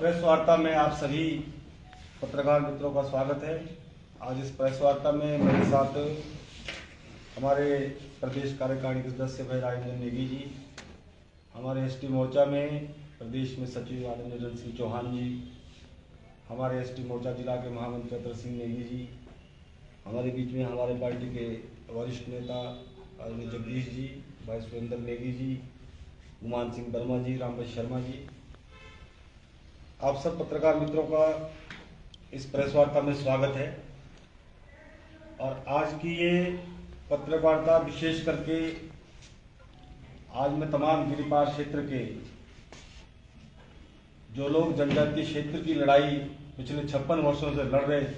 Press वार्ता में आप सभी पत्रकार मित्रों का स्वागत है। आज इस प्रेस वार्ता में मेरे साथ हमारे प्रदेश कार्यकारिणी के सदस्य भाई राजेंद्र नेगी जी, हमारे एसटी मोर्चा में प्रदेश में सचिव आदरणीय निरंजन सिंह चौहान जी, हमारे एसटी मोर्चा जिला के महामंत्री अतर सिंह नेगी जी, हमारे बीच में हमारे पार्टी के वरिष्ठ नेता आदरणीय जगदीश जी, भाई सुरेंद्र नेगी जी, गुमान सिंह वर्मा जी, रामभाई शर्मा जी, आप सब पत्रकार मित्रों का इस प्रेस वार्ता में स्वागत है। और आज की ये पत्रकार वार्ता विशेष करके आज मैं तमाम गिरिपार क्षेत्र के जो लोग जनजातीय क्षेत्र की लड़ाई पिछले 56 वर्षों से लड़ रहे थे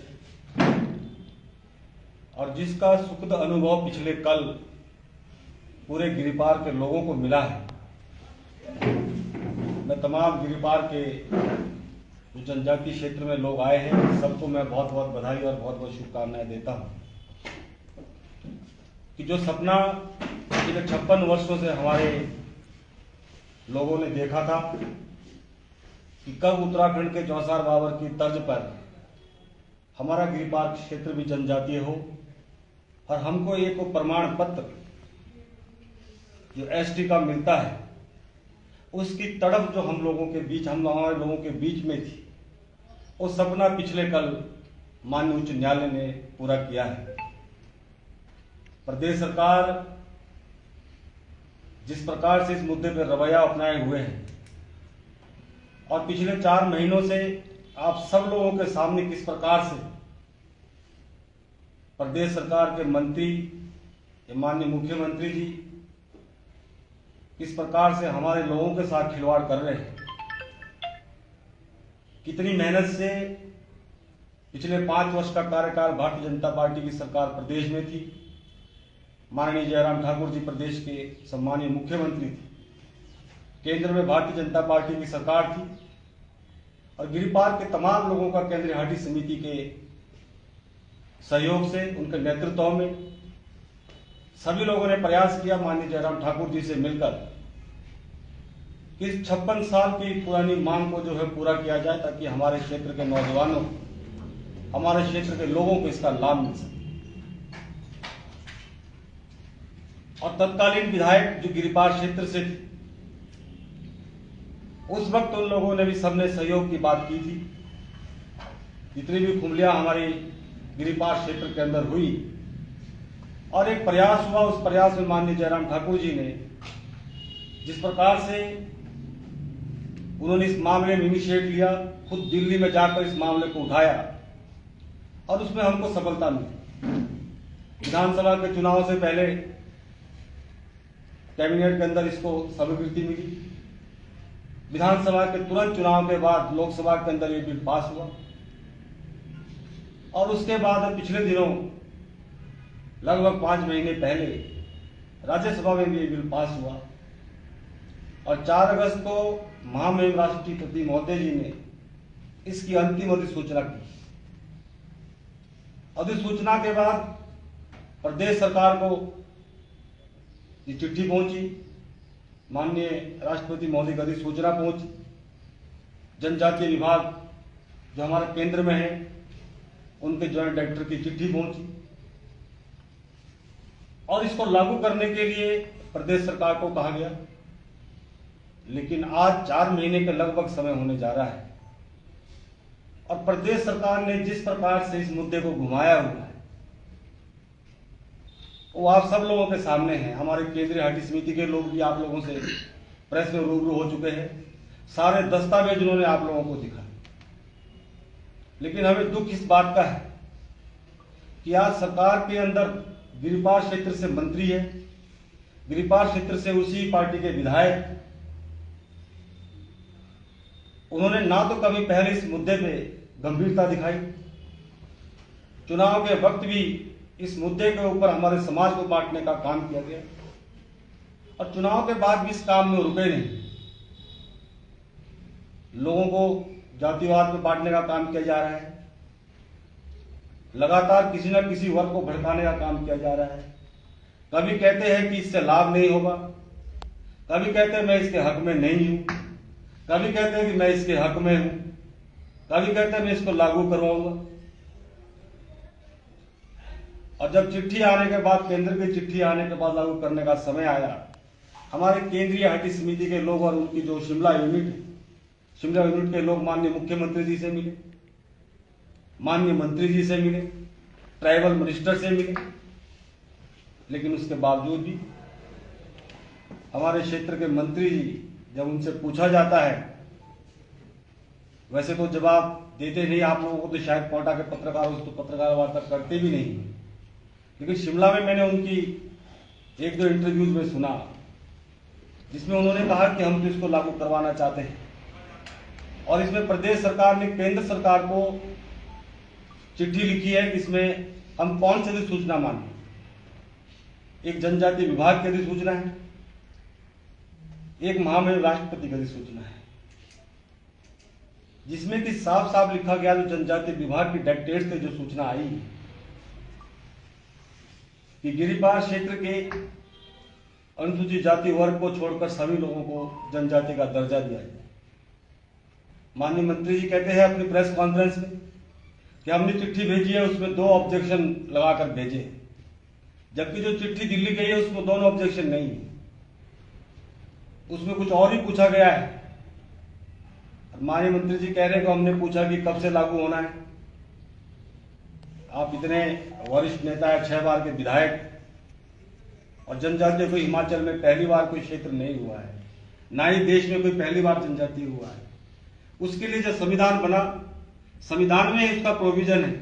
और जिसका सुखद अनुभव पिछले कल पूरे गिरिपार के लोगों को मिला है, मैं तमाम गिरिपार के जो जनजातीय क्षेत्र में लोग आए हैं सबको मैं बहुत बहुत बधाई और बहुत बहुत शुभकामनाएं देता हूं कि जो सपना पिछले 56 वर्षों से हमारे लोगों ने देखा था कि कब उत्तराखंड के चौसार बाबर की तर्ज पर हमारा गिरिपार क्षेत्र भी जनजातीय हो और हमको एक प्रमाण पत्र जो एसटी का मिलता है उसकी तड़प जो हम लोगों के बीच हमारे लोगों के बीच में थी, वो सपना पिछले कल माननीय उच्च न्यायालय ने पूरा किया है। प्रदेश सरकार जिस प्रकार से इस मुद्दे पर रवैया अपनाए हुए हैं और पिछले 4 महीनों से आप सब लोगों के सामने किस प्रकार से प्रदेश सरकार के मंत्री माननीय मुख्यमंत्री जी किस प्रकार से हमारे लोगों के साथ खिलवाड़ कर रहे हैं, कितनी मेहनत से पिछले 5 वर्ष का कार्यकाल भारतीय जनता पार्टी की सरकार प्रदेश में थी, माननीय जयराम ठाकुर जी प्रदेश के सम्मानीय मुख्यमंत्री थे, केंद्र में भारतीय जनता पार्टी की सरकार थी और गिरिपार के तमाम लोगों का केंद्रीय हाटी समिति के सहयोग से उनके नेतृत्व में सभी लोगों ने प्रयास किया माननीय जयराम ठाकुर जी से मिलकर कि 56 साल की पुरानी मांग को जो है पूरा किया जाए ताकि हमारे क्षेत्र के नौजवानों, हमारे क्षेत्र के लोगों को इसका लाभ मिल सके। और तत्कालीन विधायक जो गिरिपार क्षेत्र से थे उस वक्त उन लोगों ने भी सबने सहयोग की बात की थी। जितनी भी खुमलियां हमारी गिरिपार क्षेत्र के अंदर हुई और एक प्रयास हुआ, उस प्रयास में माननीय जयराम ठाकुर जी ने जिस प्रकार से उन्होंने इस मामले में इनिशिएट लिया, खुद दिल्ली में जाकर इस मामले को उठाया और उसमें हमको सफलता मिली। विधानसभा के चुनाव से पहले कैबिनेट के अंदर इसको स्वीकृति मिली, विधानसभा के तुरंत चुनाव के बाद लोकसभा के अंदर ये बिल पास हुआ और उसके बाद पिछले दिनों लगभग 5 महीने पहले राज्यसभा में भी ये बिल पास हुआ और 4 अगस्त को महामहिम राष्ट्रपति महोदय जी ने इसकी अंतिम अधिसूचना की। अधिसूचना के बाद प्रदेश सरकार को ये चिट्ठी पहुंची, माननीय राष्ट्रपति महोदय की अधिसूचना पहुंची, जनजातीय विभाग जो हमारे केंद्र में है उनके ज्वाइंट डायरेक्टर की चिट्ठी पहुंची और इसको लागू करने के लिए प्रदेश सरकार को कहा गया। लेकिन आज 4 महीने के लगभग समय होने जा रहा है और प्रदेश सरकार ने जिस प्रकार से इस मुद्दे को घुमाया हुआ है वो आप सब लोगों के सामने है। हमारे केंद्रीय हाटी समिति के लोग भी आप लोगों से प्रेस में रूबरू हो चुके हैं, सारे दस्तावेज उन्होंने आप लोगों को दिखाए। लेकिन हमें दुख इस बात का है कि आज सरकार के अंदर गिरिपार क्षेत्र से मंत्री है, गिरिपार क्षेत्र से उसी पार्टी के विधायक, उन्होंने ना तो कभी पहले इस मुद्दे पे गंभीरता दिखाई, चुनाव के वक्त भी इस मुद्दे के ऊपर हमारे समाज को बांटने का काम किया गया और चुनाव के बाद भी इस काम में रुके नहीं। लोगों को जातिवाद में बांटने का काम किया जा रहा है, लगातार किसी न किसी वर्ग को भड़काने का काम किया जा रहा है। कभी कहते हैं कि इससे लाभ नहीं होगा, कभी कहते हैं मैं इसके हक में नहीं हूं, कभी कहते हैं कि मैं इसके हक में हूं, कभी कहते हैं मैं इसको लागू करवाऊंगा। और जब चिट्ठी आने के बाद, केंद्र की चिट्ठी आने के बाद लागू करने का समय आया, हमारे केंद्रीय हज समिति के लोग और उनकी जो शिमला यूनिट के लोग माननीय मुख्यमंत्री जी से मिले, माननीय मंत्री जी से मिले, ट्राइबल मिनिस्टर से मिले, लेकिन उसके बावजूद भी हमारे क्षेत्र के मंत्री जी, जब उनसे पूछा जाता है, वैसे तो जवाब देते नहीं, आप लोगों को तो शायद कोटा के पत्रकार तो पत्रकार वार्ता करते भी नहीं, लेकिन शिमला में मैंने उनकी एक दो इंटरव्यूज में सुना जिसमें उन्होंने कहा कि हम तो इसको लागू करवाना चाहते हैं। और इसमें प्रदेश सरकार ने केंद्र सरकार को चिट्ठी लिखी है कि इसमें हम कौन सी अधिसूचना माने। एक जनजाति विभाग की अधिसूचना है, एक महामहिम राष्ट्रपति की अधिसूचना है, जिसमें कि साफ साफ लिखा गया, जो जनजाति विभाग की डायरेक्टरेट से जो सूचना आई कि गिरिपार क्षेत्र के अनुसूचित जाति वर्ग को छोड़कर सभी लोगों को जनजाति का दर्जा दिया जाए। माननीय मंत्री जी कहते हैं अपनी प्रेस कॉन्फ्रेंस में कि हमने चिट्ठी भेजी है, उसमें 2 ऑब्जेक्शन लगाकर भेजे, जबकि जो चिट्ठी दिल्ली गई है उसमें दोनों ऑब्जेक्शन नहीं है, उसमें कुछ और ही पूछा गया है। माननीय मंत्री जी कह रहे हैं कि हमने पूछा कि कब से लागू होना है। आप इतने वरिष्ठ नेता है, 6 बार के विधायक, और जनजातीय कोई हिमाचल में पहली बार कोई क्षेत्र नहीं हुआ है, ना ही देश में कोई पहली बार जनजातीय हुआ है। उसके लिए जो संविधान बना, संविधान में इसका प्रोविजन है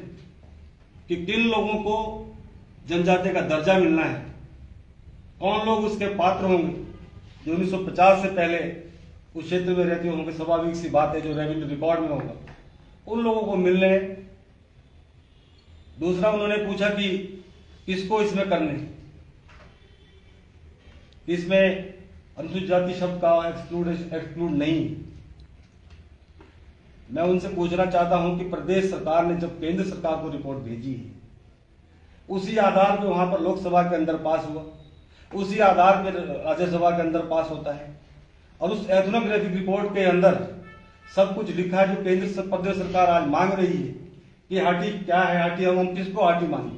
कि किन लोगों को जनजाति का दर्जा मिलना है, कौन लोग उसके पात्र होंगे, जो 1950 से पहले उस क्षेत्र में रहते होंगे, स्वाभाविक सी बात है, जो रेवेन्यू रिकॉर्ड में होगा, उन लोगों को मिलने हैं। दूसरा उन्होंने पूछा कि किसको इसमें करने, इसमें अनुसूचित जाति शब्द का एक्सक्लूड नहीं। मैं उनसे पूछना चाहता हूं कि प्रदेश सरकार ने जब केंद्र सरकार को रिपोर्ट भेजी है, उसी आधार पर वहां पर लोकसभा के अंदर पास हुआ, उसी आधार पर राज्यसभा के अंदर पास होता है, और उस एथनोग्राफिक रिपोर्ट के अंदर सब कुछ लिखा है। जो केंद्र प्रदेश सरकार आज मांग रही है कि हाटी क्या है, हाटी हम किसको हाटी मांगे,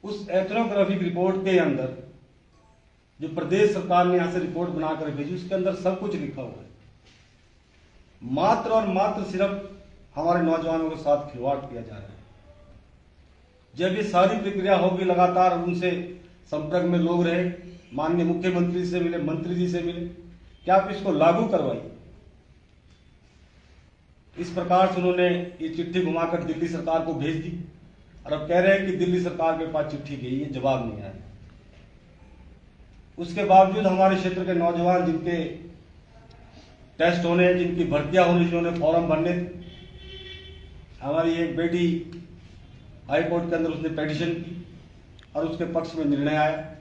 उस एथनोग्राफिक रिपोर्ट के अंदर जो प्रदेश सरकार ने यहां से रिपोर्ट बनाकर भेजी, उसके अंदर सब कुछ लिखा हुआ है। मात्र और मात्र सिर्फ हमारे नौजवानों के साथ खिलवाड़ किया जा रहा है। जब ये सारी प्रक्रिया होगी, लगातार उनसे संपर्क में लोग रहे, माननीय मुख्यमंत्री से मिले, मंत्री जी से मिले, क्या आप इसको लागू करवाइए। इस प्रकार से उन्होंने ये चिट्ठी घुमाकर दिल्ली सरकार को भेज दी, और अब कह रहे हैं कि दिल्ली सरकार के पास चिट्ठी गई है, जवाब नहीं आया। उसके बावजूद हमारे क्षेत्र के नौजवान जिनके टेस्ट होने, जिनकी भर्तियां होनी, जिन्होंने फॉर्म भरने, हमारी एक बेटी हाई कोर्ट के अंदर उसने पिटीशन की और उसके पक्ष में निर्णय आया,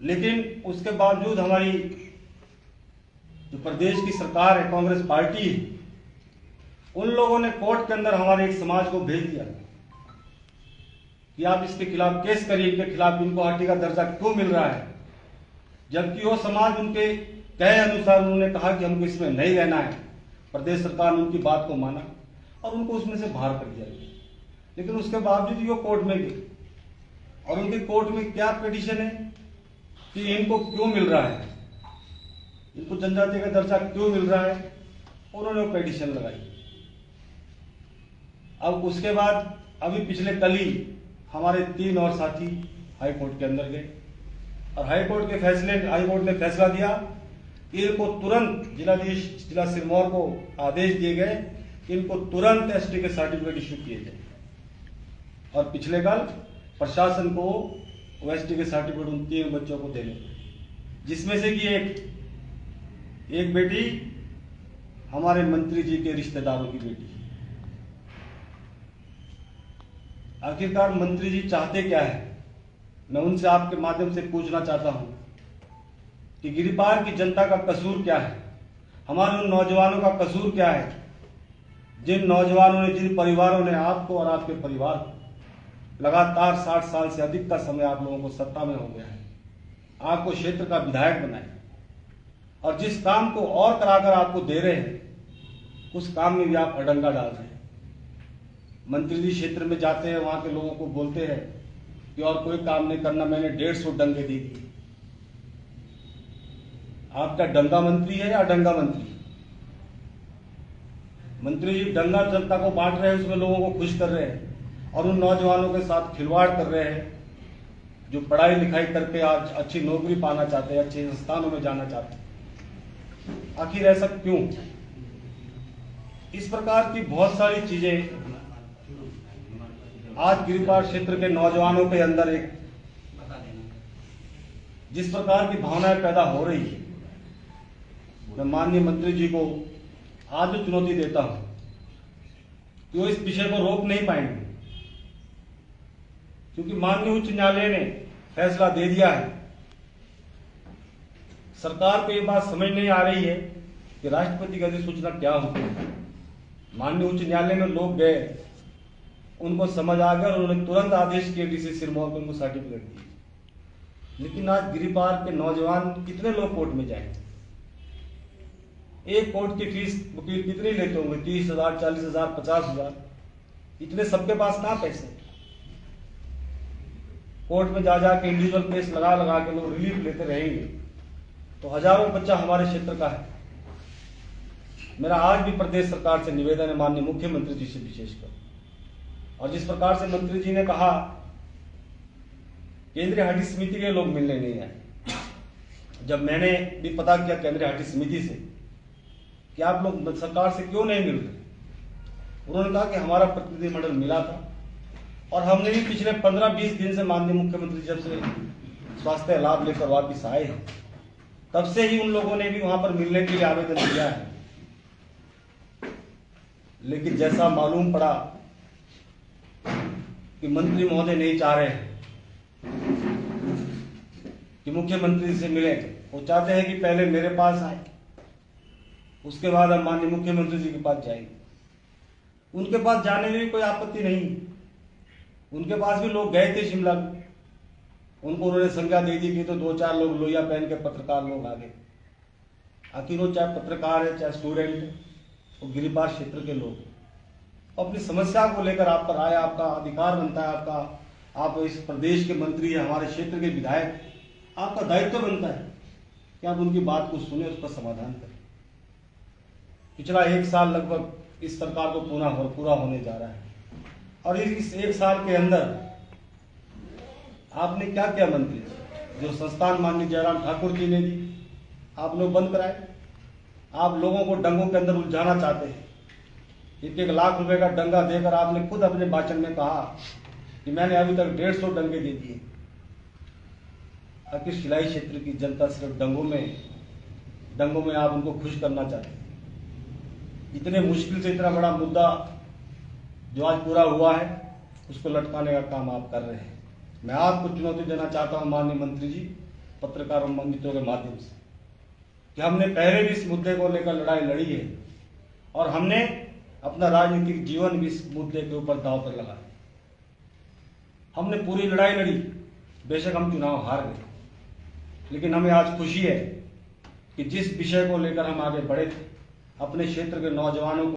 लेकिन उसके बावजूद हमारी जो प्रदेश की सरकार है, कांग्रेस पार्टी है, उन लोगों ने कोर्ट के अंदर हमारे एक समाज को भेज दिया कि आप इसके खिलाफ केस करिए, इनके खिलाफ इनको हाटी का दर्जा क्यों मिल रहा है, जबकि वो समाज उनके कहे अनुसार उन्होंने कहा कि हमको इसमें नहीं रहना है। प्रदेश सरकार ने उनकी बात को माना और उनको उसमें से बाहर कर दिया, लेकिन उसके बावजूद वो कोर्ट में गए, और उनके कोर्ट में क्या पिटीशन है कि इनको क्यों मिल रहा है, इनको जनजाति का दर्जा क्यों मिल रहा है, उन्होंने पिटीशन लगाई। अब उसके बाद अभी पिछले कल ही हमारे 3 और साथी हाई कोर्ट के अंदर गए, और हाई कोर्ट ने फैसला दिया कि इनको तुरंत जिला सिरमौर को आदेश दिए गए कि इनको तुरंत एसटी के सर्टिफिकेट इश्यू किए जाए, और पिछले कल प्रशासन को एसटी के सर्टिफिकेट उन 3 बच्चों को देने, जिसमें से कि एक बेटी हमारे मंत्री जी के रिश्तेदारों की बेटी। आखिरकार मंत्री जी चाहते क्या है, मैं उनसे आपके माध्यम से पूछना चाहता हूं कि गिरिपार की जनता का कसूर क्या है, हमारे उन नौजवानों का कसूर क्या है, जिन नौजवानों ने, जिन परिवारों ने आपको और आपके परिवार को लगातार 60 साल से अधिक का समय आप लोगों को सत्ता में हो गया है, आपको क्षेत्र का विधायक बनाया, और जिस काम को और कराकर आपको दे रहे हैं उस काम में भी आप अडंगा डाल रहे हैं। मंत्री जी क्षेत्र में जाते हैं, वहां के लोगों को बोलते हैं कि और कोई काम नहीं करना, मैंने 150 डंगे दे दिए। आपका डंगा मंत्री है या डंगा मंत्री? मंत्री जी डंगा जनता को बांट रहे हैं, उसमें लोगों को खुश कर रहे हैं और उन नौजवानों के साथ खिलवाड़ कर रहे हैं जो पढ़ाई लिखाई करके आज अच्छी नौकरी पाना चाहते हैं, अच्छे संस्थानों में जाना चाहते हैं। आखिर ऐसा क्यों? इस प्रकार की बहुत सारी चीजें आज गिरिपार क्षेत्र के नौजवानों के अंदर एक जिस प्रकार की भावनाएं पैदा हो रही है, मैं माननीय मंत्री जी को आज भी चुनौती देता हूं कि वो इस विषय को रोक नहीं पाएंगे, क्योंकि माननीय उच्च न्यायालय ने फैसला दे दिया है। सरकार को ये बात समझ नहीं आ रही है कि राष्ट्रपति की अधिसूचना क्या होती है। माननीय उच्च न्यायालय में लोग गए, उनको समझ आ गया और उन्होंने तुरंत आदेश किए डीसी सिरमौर को, उनको सर्टिफिकेट दिए। लेकिन आज गिरिपार के नौजवान कितने लोग कोर्ट में जाएंगे? एक कोर्ट की फीस वकील कितनी लेते होंगे? 30,000, 40,000, 50,000। इतने सबके पास कहां पैसे? कोर्ट में जा जाके इंडिविजुअल केस लगा लगा के लोग रिलीफ लेते रहेंगे तो हजारों बच्चा हमारे क्षेत्र का है। मेरा आज भी प्रदेश सरकार से निवेदन है, माननीय मुख्यमंत्री जी से विशेषकर, और जिस प्रकार से मंत्री जी ने कहा केंद्रीय हज समिति के लोग मिलने नहीं आए, जब मैंने भी पता किया केंद्रीय हज समिति से कि आप लोग सरकार से क्यों नहीं मिल रहे, उन्होंने कहा कि हमारा प्रतिनिधिमंडल मिला था और हमने भी पिछले 15-20 दिन से माननीय मुख्यमंत्री जब से स्वास्थ्य लाभ लेकर वापिस आए हैं तब से ही उन लोगों ने भी वहां पर मिलने के लिए आवेदन किया है। लेकिन जैसा मालूम पड़ा कि मंत्री महोदय नहीं चाह रहे हैं कि मुख्यमंत्री से मिले, वो चाहते हैं कि पहले मेरे पास आए, उसके बाद हम माननीय मुख्यमंत्री जी के पास जाएंगे। उनके पास जाने में भी कोई आपत्ति नहीं, उनके पास भी लोग गए थे शिमला में, उनको उन्होंने संज्ञा दे दी कि तो 2-4 लोग लोहिया पहन के पत्रकार लोग आ गए। आखिर वो चाहे पत्रकार है चाहे स्टूडेंट है, वो गिरिपार क्षेत्र के लोग अपनी समस्या को लेकर आप पर आए, आपका अधिकार बनता है, आप इस प्रदेश के मंत्री है, हमारे क्षेत्र के विधायक, आपका दायित्व बनता है कि आप उनकी बात को सुने, उसका समाधान करें। पिछला 1 साल लगभग इस सरकार को पूरा होने जा रहा है और इस 1 साल के अंदर आपने क्या क्या मंत्री जो संस्थान माननीय जयराम ठाकुर जी ने दी आप लोग बंद कराए। आप लोगों को डंगों के अंदर उलझाना चाहते हैं। 1-1 लाख रुपए का डंगा देकर आपने खुद अपने भाषण में कहा कि मैंने अभी तक 150 डंगे दे दिए। आखिर सिलाई क्षेत्र की जनता सिर्फ डंगों में आप उनको खुश करना चाहते हैं। इतने मुश्किल से इतना बड़ा मुद्दा जो आज पूरा हुआ है उसको लटकाने का काम आप कर रहे हैं। मैं आपको चुनौती देना चाहता हूं माननीय मंत्री जी, पत्रकारों मित्रों के माध्यम से, कि हमने पहले भी इस मुद्दे को लेकर लड़ाई लड़ी है और हमने अपना राजनीतिक जीवन भी इस मुद्दे के ऊपर दांव पर लगाया। हमने पूरी लड़ाई लड़ी, बेशक हम चुनाव हार गए, लेकिन हमें आज खुशी है कि जिस विषय को लेकर हम आगे बढ़े थे, अपने क्षेत्र के नौजवानों को